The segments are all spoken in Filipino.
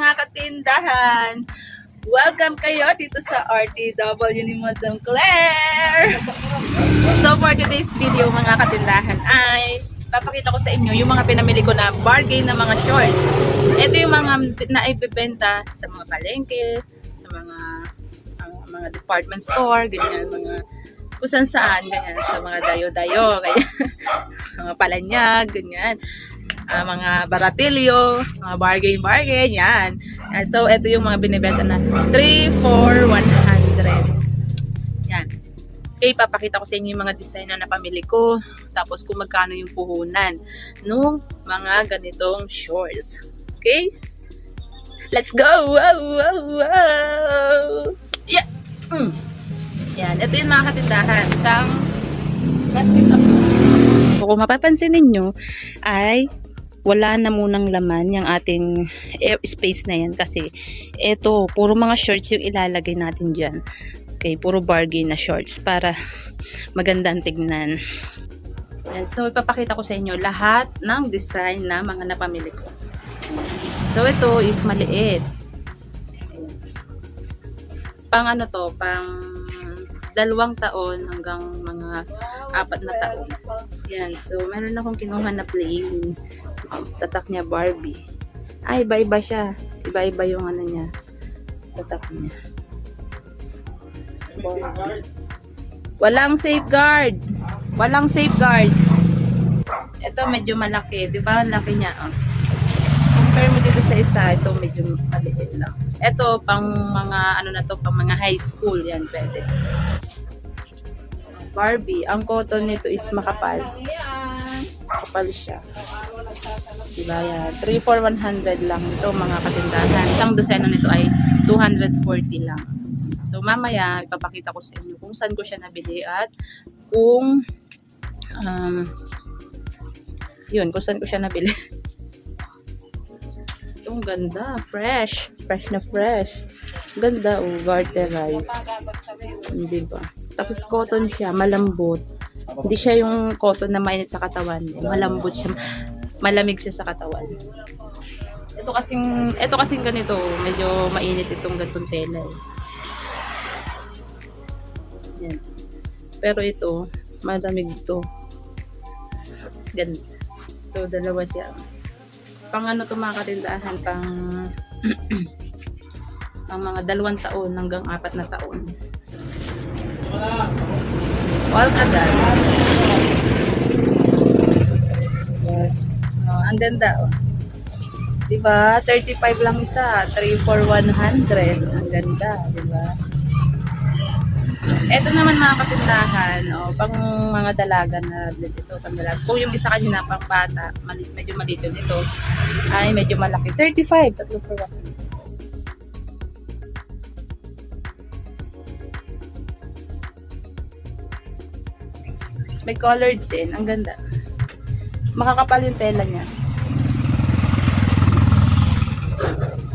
mga katindahan! Welcome kayo dito sa RTW ni Madam Claire! So for today's video mga katindahan ay papakita ko sa inyo yung mga pinamili ko na bargain na mga shorts. Ito yung mga naibibenta sa mga palengke, sa mga department store, ganyan, mga kusan saan, ganyan, sa mga dayo-dayo, ganyan, mga palanyag, ganyan. Mga baratilyo, mga bargain, yan. So, ito yung mga binibenta na 3 for 100. Yan. Okay, papakita ko sa inyo yung mga design na napamili ko. Tapos kung magkano yung puhunan nung mga ganitong shorts. Okay? Let's go! Wow, wow, wow! Yeah! Yan. Ito yung mga katindahan. Isang so, kung mapapansin ninyo ay wala na munang laman yung ating space na yan kasi ito, puro mga shorts yung ilalagay natin dyan. Okay, puro bargain na shorts para magandang tignan. And so, ipapakita ko sa inyo lahat ng design na mga napamili ko. So, ito is maliit. Pang ano to, pang 2 taon hanggang mga 4 na taon. Yan. So, meron akong kinuha na plain. Tatak niya Barbie. Ay, iba-iba siya. Iba-iba yung ano niya. Tatak niya. Barbie. Walang safeguard. Walang safeguard. Ito medyo malaki. Di ba? Ang laki niya. Oh. Compare mo dito sa isa. Ito medyo maliit lang. Ito pang mga ano na to, pang mga high school. Yan, pwede. Barbie. Ang cotton nito is makapal. Makapal siya. Diba yan? 3 for 100 lang ito mga katindahan. Isang dosena nito ay 240 lang. So mamaya ipapakita ko sa inyo kung saan ko siya nabili at kung yun, kung saan ko siya nabili. Itong ganda, fresh. Fresh na fresh. Ganda, oh, garterize. Diba? Tapos cotton siya, malambot. Hindi siya yung cotton na mainit sa katawan. Malambot siya. Malamig siya sa katawan. Ito kasing ganito, medyo mainit itong ganitong tela. Yan. Pero ito, malamig ito. Ganda. So, dalawa siya. Pang ano ito mga katindahan, pang pang mga 2 taon hanggang 4 na taon. All kadal. Yes. Oh, ang ganda. Oh. Diba? 35 lang isa. 3 for 100. Ang ganda. Diba? Ito naman mga katindahan. Oh, pang mga dalaga na dito. Kung yung isa kanina pang bata, medyo maliit yun. Ito ay medyo malaki. 35. 3 for 100. May colored din. Ang ganda. Makakapal yung tela niya.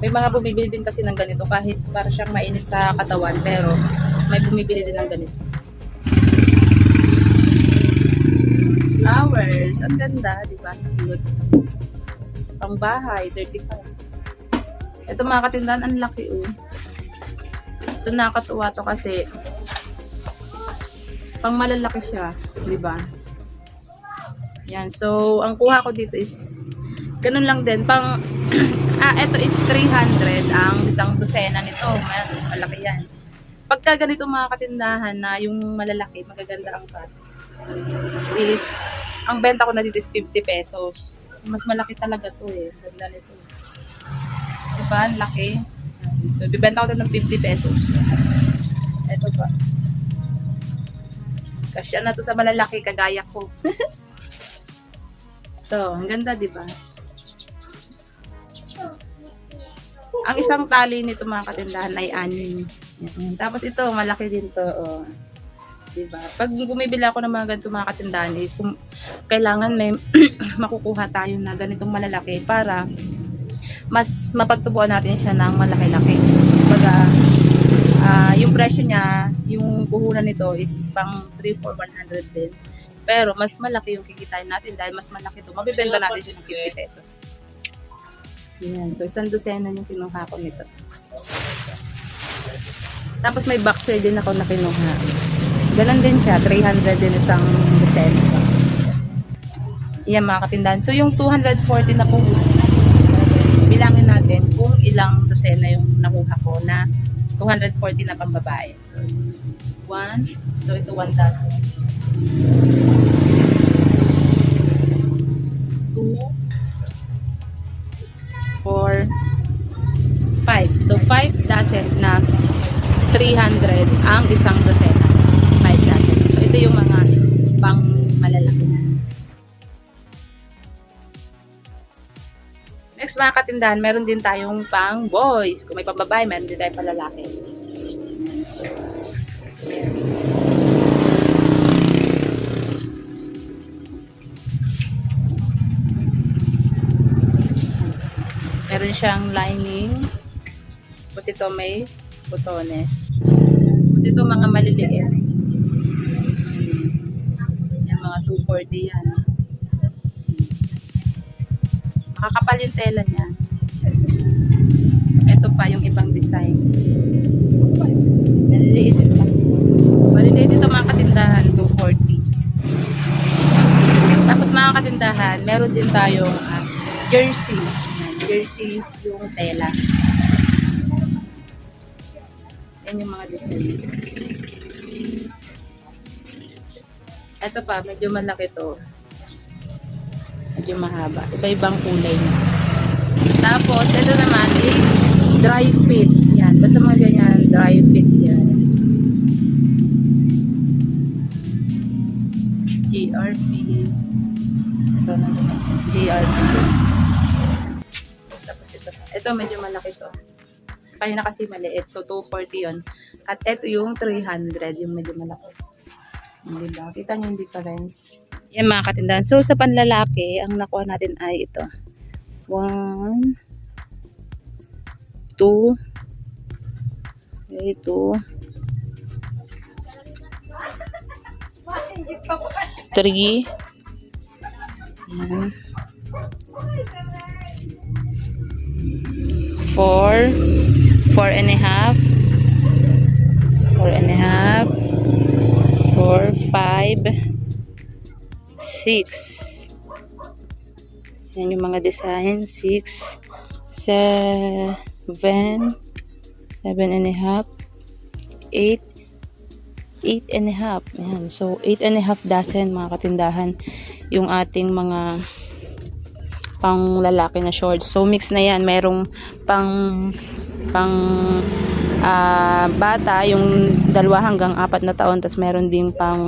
May mga bumibili din kasi ng ganito kahit para siyang mainit sa katawan pero may bumibili din ng ganito. Flowers. Ang ganda. Diba? Cute. Pang bahay. 35. Ito mga katindahan. Ang laki oh. Ito nakakatuwa to kasi pang malalaki siya, 'di ba? Yan. So, ang kuha ko dito is ganun lang din pang ito is 300 ang isang dosena nito. Malaki 'yan. Pagka ganito mga katindahan na yung malalaki, magaganda ang cut. Is ang benta ko na dito is 50 pesos. Mas malaki talaga 'to eh. Ganda nito. 'Di ba? Ang laki. So, bibenta ko 'to ng 50 pesos. Ito pa. Kasya na to sa malalaki kagaya ko. So, ang ganda, di ba? Ang isang tali nito mga katindahan ay 6. Tapos ito, malaki din to. Oh. Di ba? Pag bumibili ako ng mga ganito mga katindahan is kailangan may makukuha tayo na ganitong malalaki para mas mapagtubuan natin siya ng malaki-laki. Kumbaga, yung presyo niya, yung puhunan nito is pang 3 for 100 din. Pero mas malaki yung kikitain natin dahil mas malaki ito. Mabibenta natin siya ng 50 pesos. Yan. So, isang dosena yung kinuha ko nito. Tapos may boxer din ako na kinuha. Ganun din siya. 300 din isang dosena. Yan mga katindahan. So, yung 240 na po, bilangin natin kung ilang dosena yung nakuha ko na 240 na pambabae. So, 1. So, ito 1 dozen. 2, 4, 5. So, 5 dozen na 300 ang isang dosena. 5 dozen. So, ito yung mga pang malalaki. Next mga katindahan, meron din tayong pang boys. Kung may pambabae, meron din tayong palalaki. So, meron siyang lining. Tapos ito may botones. Tapos ito mga maliliit. Yan mga 240 yan. Makakapal yung tela niya. Ito pa yung ibang design. Maliliit ito. Maliliit ito mga katindahan, 240. Tapos mga katindahan, meron din tayong jersey. Jersey yung tela. Yan yung mga design. Ito pa, medyo malaki to. Medyo mahaba. Iba-ibang kulay na. Tapos, ito naman is dry fit. Yan. Basta mga ganyan, dry fit yan. GRP. Ito na naman. GRP. Tapos ito. Ito medyo malaki to. Kanina kasi maliit. So, 240 yun. At ito yung 300. Yung medyo malaki. Diba? Kita nyo yung difference. Yan mga katindahan. So, sa panlalaki, ang nakuha natin ay ito. 1, 2, 3, yan, 4, 4 and a half, 4 and a half, 4, 5, 6. Yan yung mga design. 6, 7, 7 and a half, 8, 8 and a half. Yan. So, 8 and a half dozen mga katindahan yung ating mga pang lalaki na shorts. So, mix na yan. Merong pang bata, yung 2 hanggang 4 na taon, tapos meron ding pang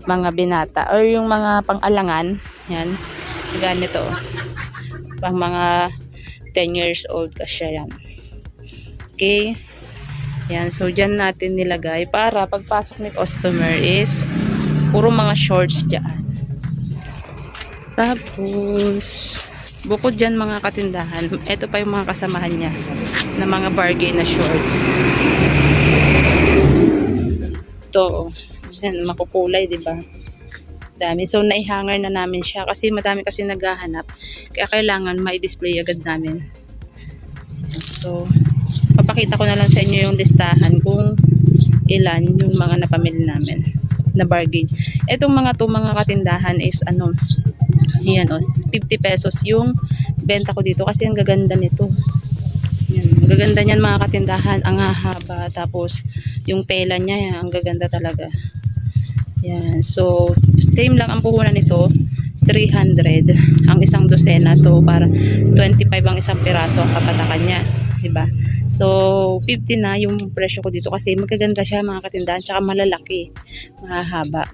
mga binata or yung mga pang-alangan. Yan, ganito pang mga 10 years old kasi yan. Okay, yan. So dyan natin nilagay para pagpasok ni customer is puro mga shorts dyan. Tapos bukod dyan mga katindahan, ito pa yung mga kasamahan niya na mga bargain na shorts. Ito, yan, makukulay, diba? Dami. So, naihanger na namin siya kasi madami kasi naghahanap. Kaya kailangan ma-display agad namin. So, papakita ko na lang sa inyo yung listahan kung ilan yung mga napamili namin na bargain. Etong mga mga katindahan is ano, yan o, 50 pesos yung benta ko dito kasi ang gaganda nito. Yan, ang gaganda niyan mga katindahan, ang hahaba, tapos yung tela niya, ang gaganda talaga. Yan, so same lang ang puhunan nito, 300 ang isang dosena. So para 25 ang isang piraso ang kapatakan niya, diba? So 50 na yung presyo ko dito kasi magaganda siya mga katindahan, tsaka malalaki, mahahaba.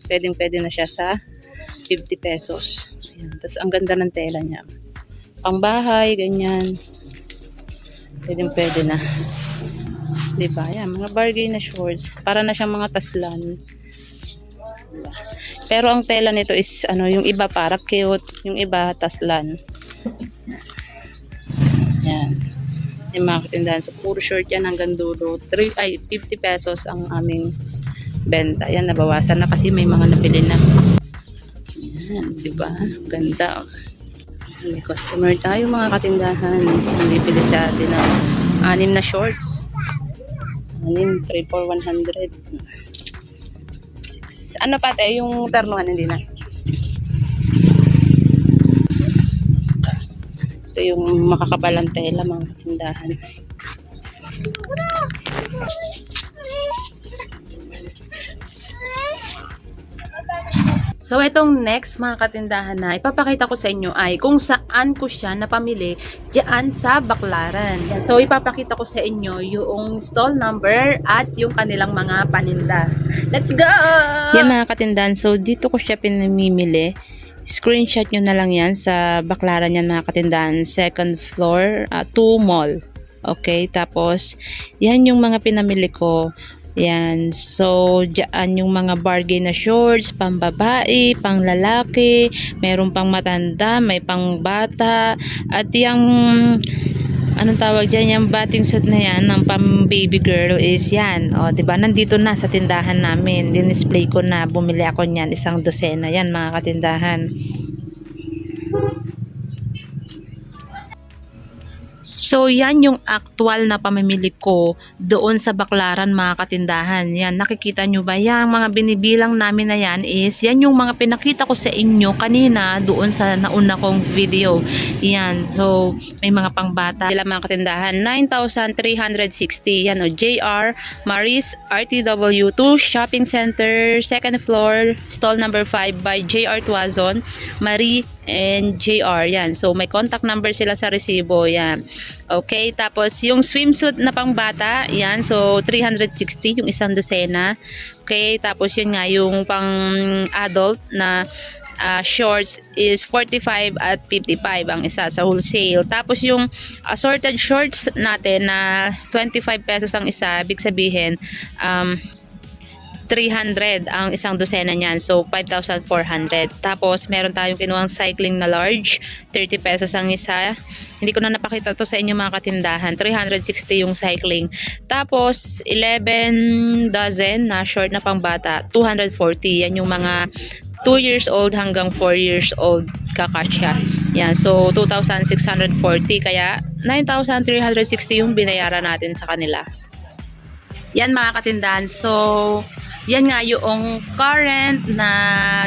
Pwedeng-pwede na siya sa 50 pesos. Ayan. Tapos ang ganda ng tela niya. Pangbahay, ganyan. Pwede na. Diba? Ayan, mga bargain na shorts. Para na siyang mga taslan. Pero ang tela nito is, ano, yung iba para cute, yung iba taslan. Ayan. Yung mga katindahan. So, puro short yan hanggang dulo. 50 pesos ang aming benta. Ayan, nabawasan na kasi may mga nabili na. Yan, diba? Ganda. May customer tayo mga katindahan. Bibili sa atin ng 6 na shorts. 6, 3 for 100. 6. Ano pate, yung ternuhan hindi na. Ito yung makakapalang tela mga katindahan. So, itong next mga katindahan na ipapakita ko sa inyo ay kung saan ko siya napamili diyan sa Baclaran. Yan. So, ipapakita ko sa inyo yung stall number at yung kanilang mga paninda. Let's go! Yan mga katindahan. So, dito ko siya pinamimili. Screenshot nyo na lang yan sa Baclaran yan mga katindahan. Second floor, 2 mall. Okay, tapos yan yung mga pinamili ko. Yan, so dyan yung mga bargain na shorts, pang babae, pang lalaki, meron pang matanda, may pang bata, at yung anong tawag dyan, yung bathing suit na yan ng pang baby girl is yan, o diba, nandito na sa tindahan namin, din-display ko na, bumili ako niyan, 1 dosena yan mga katindahan. So, yan yung actual na pamimili ko doon sa Baclaran mga katindahan. Yan, nakikita nyo ba? Yan, mga binibilang namin na yan is, yan yung mga pinakita ko sa inyo kanina doon sa nauna kong video. Yan, so, may mga pangbata. Sila mga katindahan, 9,360. Yan o, JR, Maris, RTW2, Shopping Center, 2nd floor, stall number 5 by JR Tuazon, Marie, and JR. Yan, so, may contact number sila sa resibo. Yan. Okay, tapos yung swimsuit na pangbata, yan, so 360 yung 1 dosena. Okay, tapos yun nga yung pang adult na shorts is 45 at 55 ang isa sa wholesale. Tapos yung assorted shorts natin na 25 pesos ang isa, big sabihin 300 ang 1 dosena niyan. So, 5,400. Tapos, meron tayong kinuhang cycling na large. 30 pesos ang isa. Hindi ko na napakita to sa inyo mga katindahan. 360 yung cycling. Tapos, 11 dozen na short na pangbata. 240. Yan yung mga 2 years old hanggang 4 years old kakasya. Yan. So, 2,640. Kaya, 9,360 yung binayaran natin sa kanila. Yan mga katindahan. So, yan nga yung current na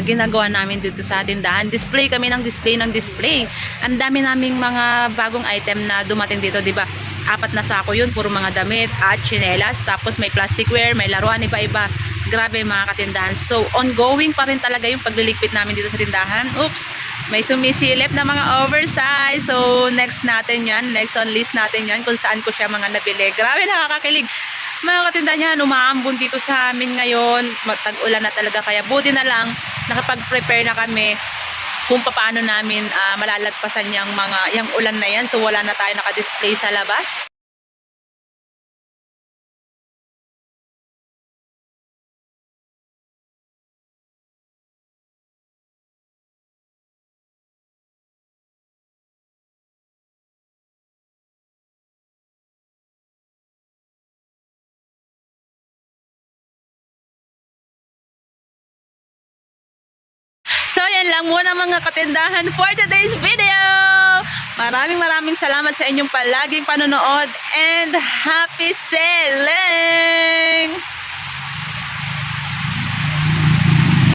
ginagawa namin dito sa tindahan. Display kami ng display ng display. Ang dami naming mga bagong item na dumating dito, di ba? 4 na sako yun, puro mga damit at tsinelas. Tapos may plasticware, may laruan, iba-iba. Grabe mga katindahan. So, ongoing pa rin talaga yung pagliligpit namin dito sa tindahan. Oops! May sumisilip na mga oversize. So, next natin yan. Next on list natin yan kung saan ko siya mga nabili. Grabe, nakakakilig. Mga katindahan, umaambon dito sa amin ngayon. Tag-ulan na talaga. Kaya buti na lang, nakapag-prepare na kami kung paano namin malalagpasan yung ulan na yan. So, wala na tayo naka-display sa labas. So, yan lang muna mga katindahan for today's video. Maraming salamat sa inyong palaging panonood and happy selling!